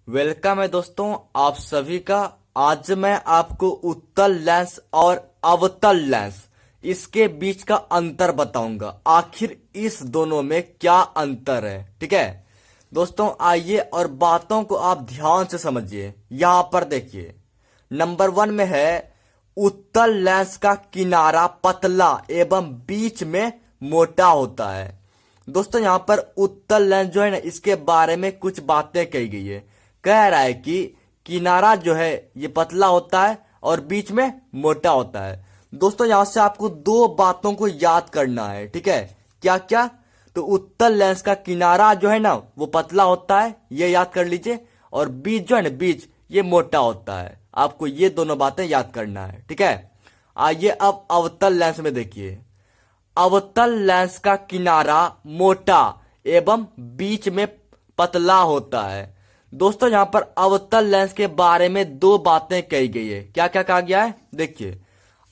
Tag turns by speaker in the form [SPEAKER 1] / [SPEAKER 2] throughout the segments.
[SPEAKER 1] Welcome है दोस्तों आप सभी का। आज मैं आपको उत्तल लेंस और अवतल लेंस इसके बीच का अंतर बताऊंगा। आखिर इस दोनों में क्या अंतर है, ठीक है दोस्तों। आइए और बातों को आप ध्यान से समझिए। यहां पर देखिए, नंबर 1 में है उत्तल लेंस का किनारा पतला एवं बीच में मोटा होता है। दोस्तों यहां पर उत्तल लेंस जो है ना, इसके बारे में कुछ बातें कही गई है। कह रहा है कि किनारा जो है ये पतला होता है और बीच में मोटा होता है। दोस्तों यहां से आपको दो बातों को याद करना है, ठीक है। क्या क्या? तो उत्तल लेंस का किनारा जो है ना वो पतला होता है, ये याद कर लीजिए, और बीच जो है ना, बीच ये मोटा होता है। आपको ये दोनों बातें याद करना है, ठीक है। आइए अब अवतल लेंस में देखिए। अवतल लेंस का किनारा मोटा एवं बीच में पतला होता है। दोस्तों यहां पर अवतल लेंस के बारे में दो बातें कही गई है। क्या क्या कहा गया है? देखिए,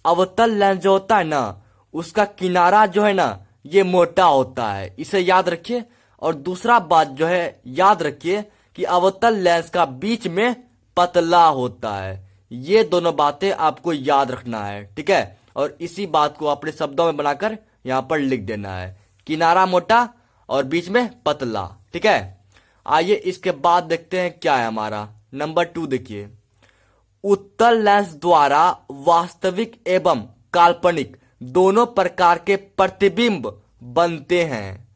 [SPEAKER 1] अवतल लेंस जो होता है ना, उसका किनारा जो है ना ये मोटा होता है, इसे याद रखिए। और दूसरा बात जो है याद रखिए कि अवतल लेंस का बीच में पतला होता है। ये दोनों बातें आपको याद रखना है, ठीक है। और इसी बात को अपने शब्दों में बनाकर यहां पर लिख देना है, किनारा मोटा और बीच में पतला, ठीक है। आइए इसके बाद देखते हैं क्या है हमारा नंबर 2। देखिए, उत्तल लेंस द्वारा वास्तविक एवं काल्पनिक दोनों प्रकार के प्रतिबिंब बनते हैं।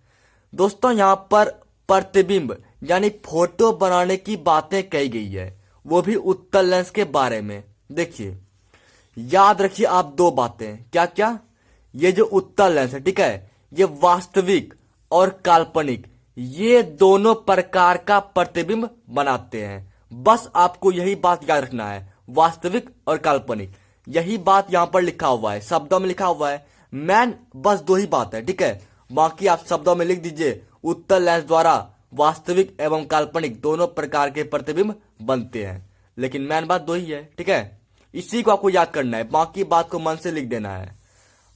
[SPEAKER 1] दोस्तों यहां पर प्रतिबिंब यानी फोटो बनाने की बातें कही गई है, वो भी उत्तल लेंस के बारे में। देखिए, याद रखिए आप दो बातें। क्या क्या? ये जो उत्तल लेंस है, ठीक है, ये वास्तविक और काल्पनिक ये दोनों प्रकार का प्रतिबिंब बनाते हैं। बस आपको यही बात याद रखना है, वास्तविक और काल्पनिक। यही बात यहां पर लिखा हुआ है, शब्दों में लिखा हुआ है। मैन बस दो ही बात है, ठीक है। बाकी आप शब्दों में लिख दीजिए, उत्तल लेंस द्वारा वास्तविक एवं काल्पनिक दोनों प्रकार के प्रतिबिंब बनते हैं। लेकिन मैन बात दो ही है, ठीक है। इसी को आपको याद करना है, बाकी बात को मन से लिख देना है।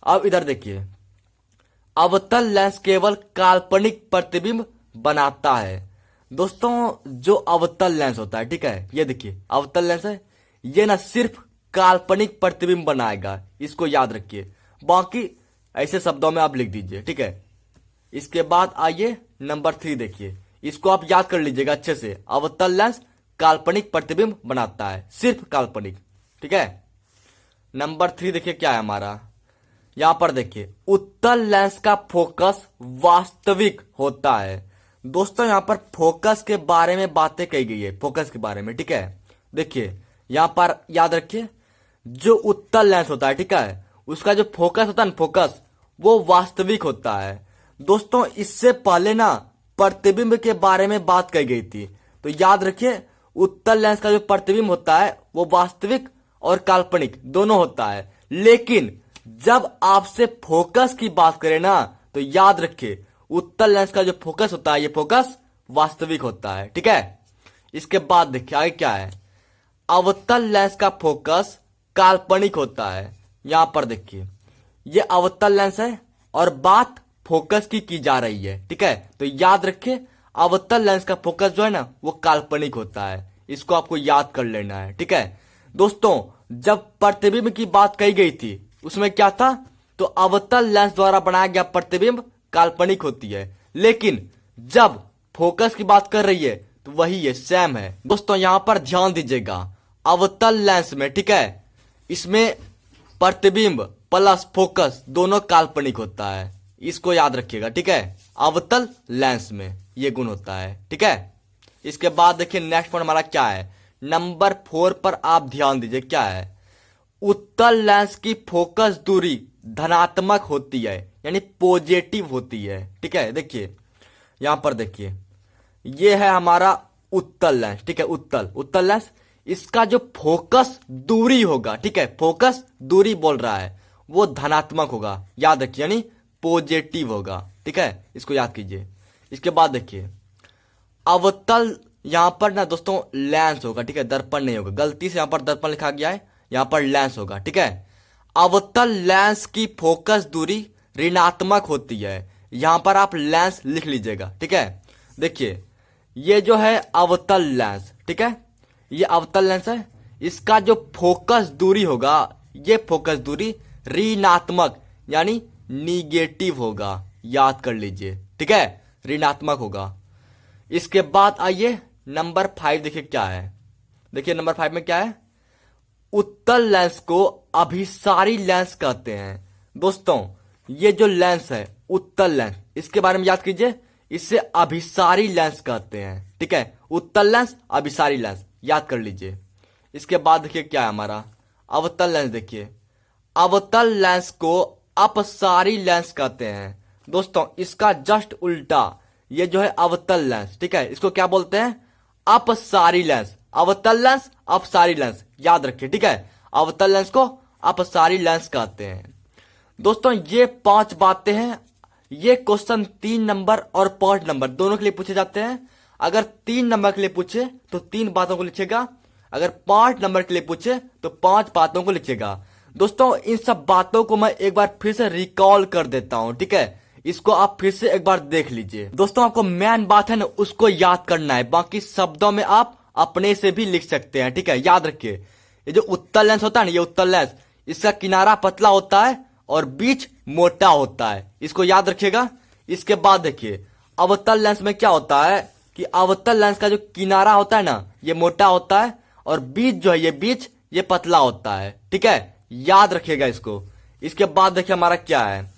[SPEAKER 1] अब इधर देखिए, अवतल लेंस केवल काल्पनिक प्रतिबिंब बनाता है। दोस्तों जो अवतल लेंस होता है, ठीक है, ये देखिए अवतल लेंस है, ये ना सिर्फ काल्पनिक प्रतिबिंब बनाएगा, इसको याद रखिए। बाकी ऐसे शब्दों में आप लिख दीजिए, ठीक है। इसके बाद आइए नंबर 3 देखिए, इसको आप याद कर लीजिएगा अच्छे से। अवतल लेंस काल्पनिक प्रतिबिंब बनाता है, सिर्फ काल्पनिक, ठीक है। नंबर 3 देखिए क्या है हमारा। यहां पर देखिए, उत्तल लेंस का फोकस वास्तविक होता है। दोस्तों यहां पर फोकस के बारे में बातें कही गई है, फोकस के बारे में, ठीक है। देखिए यहां पर याद रखिए, जो उत्तल लेंस होता है, ठीक है, उसका जो फोकस होता है ना, फोकस वो वास्तविक होता है। दोस्तों इससे पहले ना प्रतिबिंब के बारे में बात कही गई थी, तो याद रखिए उत्तल लेंस का जो प्रतिबिंब होता है वो वास्तविक और काल्पनिक दोनों होता है। लेकिन जब आपसे फोकस की बात करें ना, तो याद रखिए उत्तल लेंस का जो फोकस होता है ये फोकस वास्तविक होता है, ठीक है। इसके बाद देखिए आगे क्या है। अवतल लेंस का फोकस काल्पनिक होता है। यहां पर देखिए, ये अवतल लेंस है और बात फोकस की जा रही है, ठीक है। तो याद रखिए अवतल लेंस का फोकस जो है ना वो काल्पनिक होता है, इसको आपको याद कर लेना है, ठीक है। दोस्तों जब प्रतिबिंब की बात कही गई थी उसमें क्या था, तो अवतल लेंस द्वारा बनाया गया प्रतिबिंब काल्पनिक होती है, लेकिन जब फोकस की बात कर रही है तो वही है, सेम है। दोस्तों यहां पर ध्यान दीजिएगा, अवतल लेंस में, ठीक है, इसमें प्रतिबिंब प्लस फोकस दोनों काल्पनिक होता है, इसको याद रखिएगा, ठीक है। अवतल लेंस में ये गुण होता है, ठीक है। इसके बाद देखिए नेक्स्ट पॉइंट हमारा क्या है, नंबर 4 पर आप ध्यान दीजिए क्या है। उत्तल लेंस की फोकस दूरी धनात्मक होती है, यानी पॉजिटिव होती है, ठीक है। देखिए यहां पर देखिए, ये है हमारा उत्तल लेंस, ठीक है। उत्तल लेंस, इसका जो फोकस दूरी होगा, ठीक है, फोकस दूरी बोल रहा है, वो धनात्मक होगा, याद रखिए, यानी पॉजिटिव होगा, ठीक है। इसको याद कीजिए। इसके बाद देखिए, अवतल यहां पर ना दोस्तों लेंस होगा, ठीक है, दर्पण नहीं होगा, गलती से यहां पर दर्पण लिखा गया है, यहां पर लेंस होगा, ठीक है। अवतल लेंस की फोकस दूरी ऋणात्मक होती है, यहां पर आप लेंस लिख लीजिएगा, ठीक है। देखिए ये जो है अवतल लेंस, ठीक है, ये अवतल लेंस है। इसका जो फोकस दूरी होगा, ये फोकस दूरी ऋणात्मक यानी निगेटिव होगा, याद कर लीजिए, ठीक है, ऋणात्मक होगा। इसके बाद आइए नंबर 5 देखिए क्या है। देखिए नंबर 5 में क्या है, उत्तल लेंस को अभिसारी लेंस कहते हैं। दोस्तों ये जो लेंस है उत्तल लेंस, इसके बारे में याद कीजिए, इसे अभिसारी लेंस कहते हैं, ठीक है, उत्तल लेंस अभिसारी लेंस, याद कर लीजिए। इसके बाद देखिए क्या है हमारा अवतल लेंस। देखिए अवतल लेंस को अपसारी लेंस कहते हैं। दोस्तों इसका जस्ट उल्टा ये जो है अवतल लेंस, ठीक है, इसको क्या बोलते हैं, अपसारी लेंस। अवतल लेंस अपसारी लेंस, याद रखिए, ठीक है, अवतल लेंस को अपसारी लेंस कहते हैं। दोस्तों ये 5 बातें हैं। ये क्वेश्चन 3 नंबर और 5 नंबर दोनों के लिए पूछे जाते हैं। अगर 3 नंबर के लिए पूछे तो 3 बातों को लिखिएगा, अगर 5 नंबर के लिए पूछे तो 5 बातों को लिखिएगा। दोस्तों इन सब बातों को मैं एक बार फिर से रिकॉल कर देता हूं, ठीक है, इसको आप फिर से एक बार देख लीजिए। दोस्तों आपको मेन बात है ना उसको याद करना है, बाकी शब्दों में आप अपने से भी लिख सकते हैं, ठीक है, याद रखिए। ये जो उत्तल लेंस होता है ना, ये उत्तल लेंस, इसका किनारा पतला होता है और बीच मोटा होता है, इसको याद रखिएगा। इसके बाद देखिए अवतल लेंस में क्या होता है कि अवतल लेंस का जो किनारा होता है ना, ये मोटा होता है और बीच जो है ये बीच ये पतला होता है, ठीक है, याद रखिएगा इसको। इसके बाद देखिए हमारा क्या है,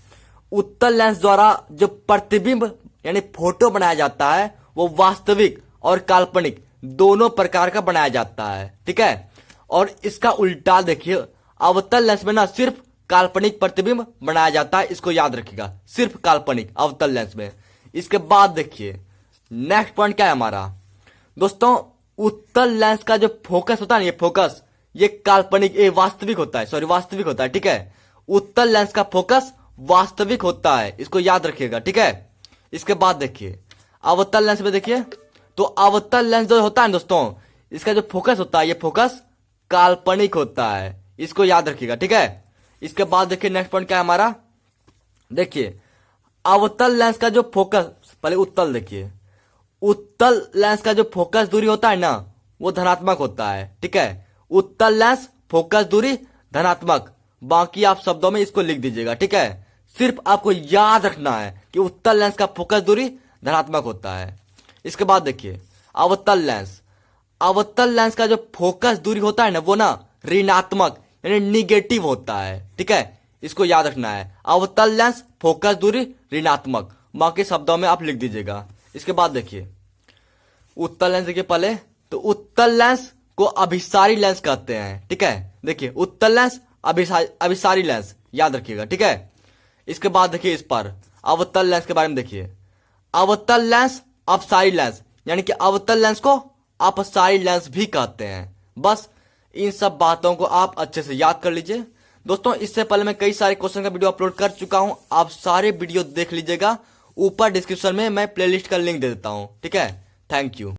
[SPEAKER 1] उत्तल लेंस द्वारा जो प्रतिबिंब यानी फोटो बनाया जाता है वो वास्तविक और काल्पनिक दोनों प्रकार का बनाया जाता है, ठीक है। और इसका उल्टा देखिए, अवतल लेंस में ना सिर्फ काल्पनिक प्रतिबिंब बनाया जाता है, इसको याद रखिएगा, सिर्फ काल्पनिक अवतल लेंस में। इसके बाद देखिए नेक्स्ट पॉइंट क्या है हमारा, दोस्तों उत्तल लेंस का जो फोकस होता है ना, ये फोकस ये काल्पनिक ये वास्तविक होता है, सॉरी वास्तविक होता है, ठीक है, उत्तल लेंस का फोकस वास्तविक होता है, इसको याद रखिएगा, ठीक है। इसके बाद देखिए अवतल लेंस में देखिए, तो अवतल लेंस जो होता है दोस्तों, इसका जो फोकस होता है ये फोकस काल्पनिक होता है, इसको याद रखिएगा, ठीक है। इसके बाद देखिए नेक्स्ट पॉइंट क्या है हमारा, देखिए अवतल लेंस का जो फोकस, पहले उत्तल देखिए, उत्तल लेंस का जो फोकस दूरी होता है ना वो धनात्मक होता है, ठीक है, उत्तल लेंस फोकस दूरी धनात्मक, बाकी आप शब्दों में इसको लिख दीजिएगा, ठीक है। सिर्फ आपको याद रखना है कि उत्तल लेंस का फोकस दूरी धनात्मक होता है। इसके बाद देखिए अवतल लेंस, अवतल लेंस का जो फोकस दूरी होता है ना वो ना ऋणात्मक यानी निगेटिव होता है, ठीक है, इसको याद रखना है, अवतल लेंस फोकस दूरी ऋणात्मक, बाकी शब्दों में आप लिख दीजिएगा। इसके बाद देखिए उत्तल लेंस, देखिए पहले तो उत्तल लेंस को अभिसारी लेंस कहते हैं, ठीक है, देखिए उत्तल लेंस अभिसारी लेंस, याद रखिएगा, ठीक है। इसके बाद देखिए इस पर अवतल लेंस के बारे में देखिए, अवतल लेंस अपसारी लेंस यानी कि अवतल लेंस को अपसारी लेंस भी कहते हैं। बस इन सब बातों को आप अच्छे से याद कर लीजिए। दोस्तों इससे पहले मैं कई सारे क्वेश्चन का वीडियो अपलोड कर चुका हूं, आप सारे वीडियो देख लीजिएगा, ऊपर डिस्क्रिप्शन में मैं प्लेलिस्ट का लिंक दे देता हूं, ठीक है। Thank you.